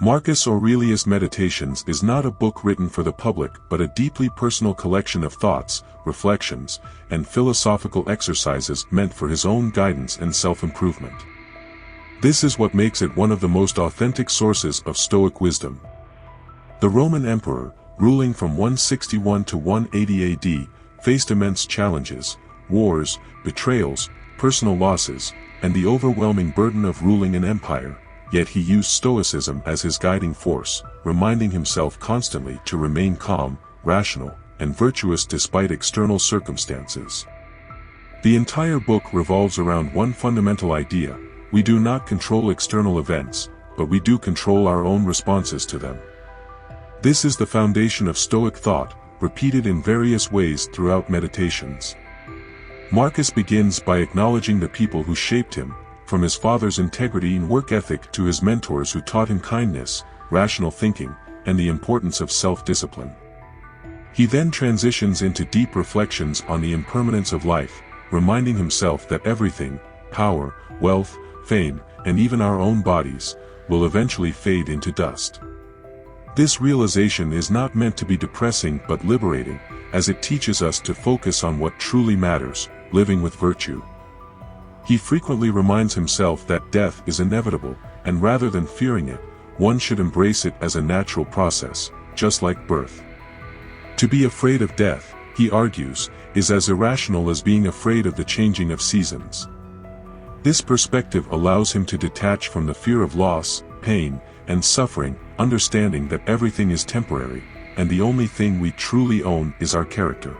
Marcus Aurelius' Meditations is not a book written for the public but a deeply personal collection of thoughts, reflections, and philosophical exercises meant for his own guidance and self-improvement. This is what makes it one of the most authentic sources of Stoic wisdom. The Roman emperor, ruling from 161 to 180 AD, faced immense challenges, wars, betrayals, personal losses, and the overwhelming burden of ruling an empire. Yet he used Stoicism as his guiding force, reminding himself constantly to remain calm, rational, and virtuous despite external circumstances. The entire book revolves around one fundamental idea: we do not control external events, but we do control our own responses to them. This is the foundation of Stoic thought, repeated in various ways throughout Meditations. Marcus begins by acknowledging the people who shaped him, from his father's integrity and work ethic to his mentors who taught him kindness, rational thinking, and the importance of self-discipline. He then transitions into deep reflections on the impermanence of life, reminding himself that everything, power, wealth, fame, and even our own bodies, will eventually fade into dust. This realization is not meant to be depressing but liberating, as it teaches us to focus on what truly matters, living with virtue. He frequently reminds himself that death is inevitable, and rather than fearing it, one should embrace it as a natural process, just like birth. To be afraid of death, he argues, is as irrational as being afraid of the changing of seasons. This perspective allows him to detach from the fear of loss, pain, and suffering, understanding that everything is temporary, and the only thing we truly own is our character.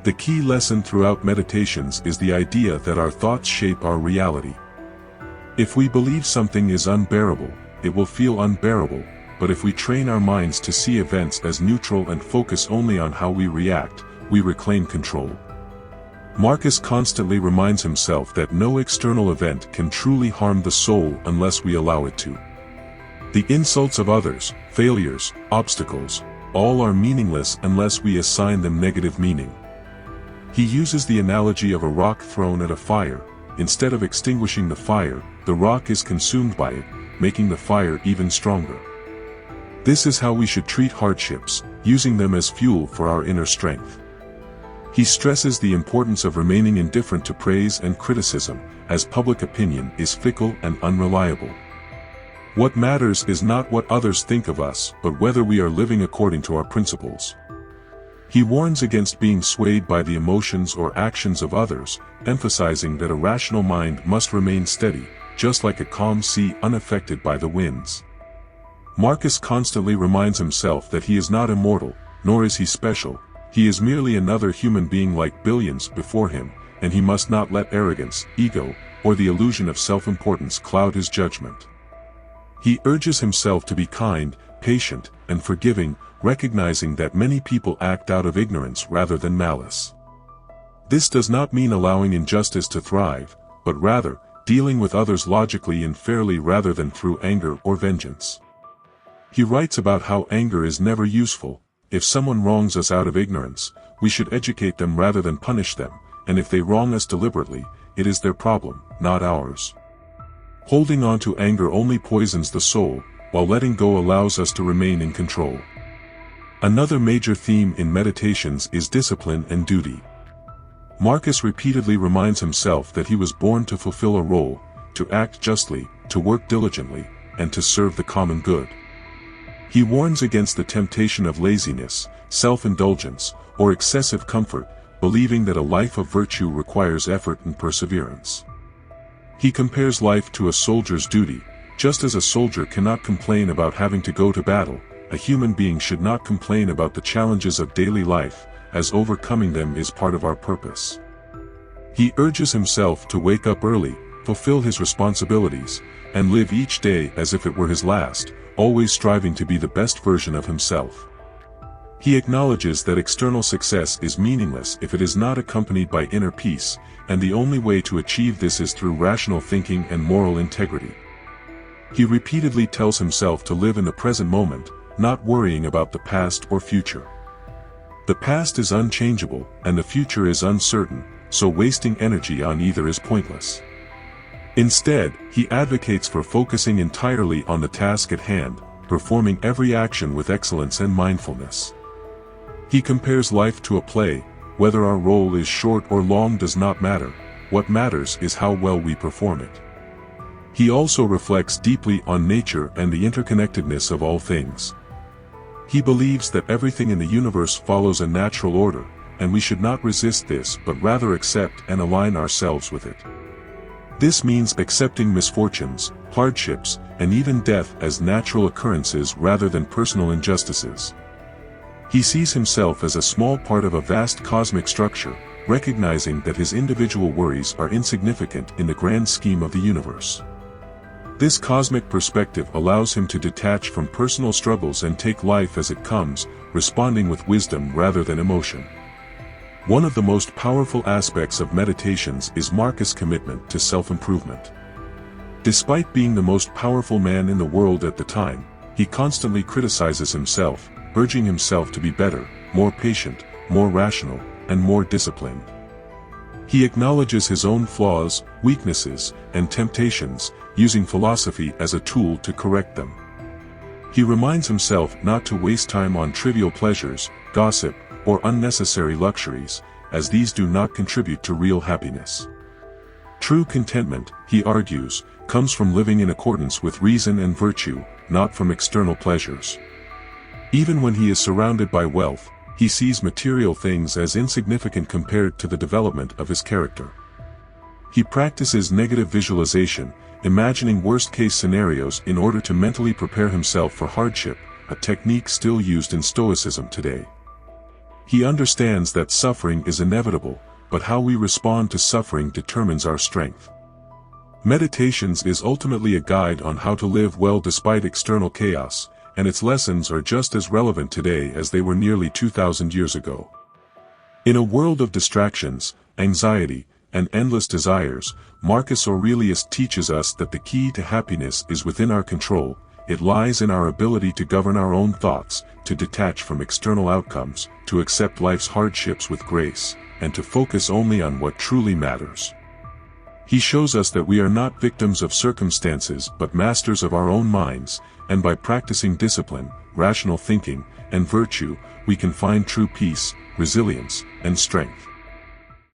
The key lesson throughout Meditations is the idea that our thoughts shape our reality. If we believe something is unbearable, it will feel unbearable, but if we train our minds to see events as neutral and focus only on how we react, we reclaim control. Marcus constantly reminds himself that no external event can truly harm the soul unless we allow it to. The insults of others, failures, obstacles, all are meaningless unless we assign them negative meaning. He uses the analogy of a rock thrown at a fire. Instead of extinguishing the fire, the rock is consumed by it, making the fire even stronger. This is how we should treat hardships, using them as fuel for our inner strength. He stresses the importance of remaining indifferent to praise and criticism, as public opinion is fickle and unreliable. What matters is not what others think of us, but whether we are living according to our principles. He warns against being swayed by the emotions or actions of others, emphasizing that a rational mind must remain steady, just like a calm sea unaffected by the winds. Marcus constantly reminds himself that he is not immortal, nor is he special. He is merely another human being like billions before him, and he must not let arrogance, ego, or the illusion of self-importance cloud his judgment. He urges himself to be kind, patient, and forgiving, recognizing that many people act out of ignorance rather than malice. This does not mean allowing injustice to thrive, but rather, dealing with others logically and fairly rather than through anger or vengeance. He writes about how anger is never useful. If someone wrongs us out of ignorance, we should educate them rather than punish them, and if they wrong us deliberately, it is their problem, not ours. Holding on to anger only poisons the soul, while letting go allows us to remain in control. Another major theme in Meditations is discipline and duty. Marcus repeatedly reminds himself that he was born to fulfill a role, to act justly, to work diligently, and to serve the common good. He warns against the temptation of laziness, self-indulgence, or excessive comfort, believing that a life of virtue requires effort and perseverance. He compares life to a soldier's duty. Just as a soldier cannot complain about having to go to battle, a human being should not complain about the challenges of daily life, as overcoming them is part of our purpose. He urges himself to wake up early, fulfill his responsibilities, and live each day as if it were his last, always striving to be the best version of himself. He acknowledges that external success is meaningless if it is not accompanied by inner peace, and the only way to achieve this is through rational thinking and moral integrity. He repeatedly tells himself to live in the present moment, not worrying about the past or future. The past is unchangeable, and the future is uncertain, so wasting energy on either is pointless. Instead, he advocates for focusing entirely on the task at hand, performing every action with excellence and mindfulness. He compares life to a play. Whether our role is short or long does not matter. What matters is how well we perform it. He also reflects deeply on nature and the interconnectedness of all things. He believes that everything in the universe follows a natural order, and we should not resist this but rather accept and align ourselves with it. This means accepting misfortunes, hardships, and even death as natural occurrences rather than personal injustices. He sees himself as a small part of a vast cosmic structure, recognizing that his individual worries are insignificant in the grand scheme of the universe. This cosmic perspective allows him to detach from personal struggles and take life as it comes, responding with wisdom rather than emotion. One of the most powerful aspects of meditations is Marcus' commitment to self-improvement. Despite being the most powerful man in the world at the time, he constantly criticizes himself, urging himself to be better, more patient, more rational, and more disciplined. He acknowledges his own flaws, weaknesses, and temptations, using philosophy as a tool to correct them. He reminds himself not to waste time on trivial pleasures, gossip, or unnecessary luxuries, as these do not contribute to real happiness. True contentment, he argues, comes from living in accordance with reason and virtue, not from external pleasures. Even when he is surrounded by wealth, he sees material things as insignificant compared to the development of his character. He practices negative visualization, imagining worst-case scenarios in order to mentally prepare himself for hardship, a technique still used in Stoicism today. He understands that suffering is inevitable, but how we respond to suffering determines our strength. Meditations is ultimately a guide on how to live well despite external chaos, and its lessons are just as relevant today as they were nearly 2,000 years ago. In a world of distractions, anxiety, and endless desires, Marcus Aurelius teaches us that the key to happiness is within our control. It lies in our ability to govern our own thoughts, to detach from external outcomes, to accept life's hardships with grace, and to focus only on what truly matters. He shows us that we are not victims of circumstances but masters of our own minds, and by practicing discipline, rational thinking, and virtue, we can find true peace, resilience, and strength.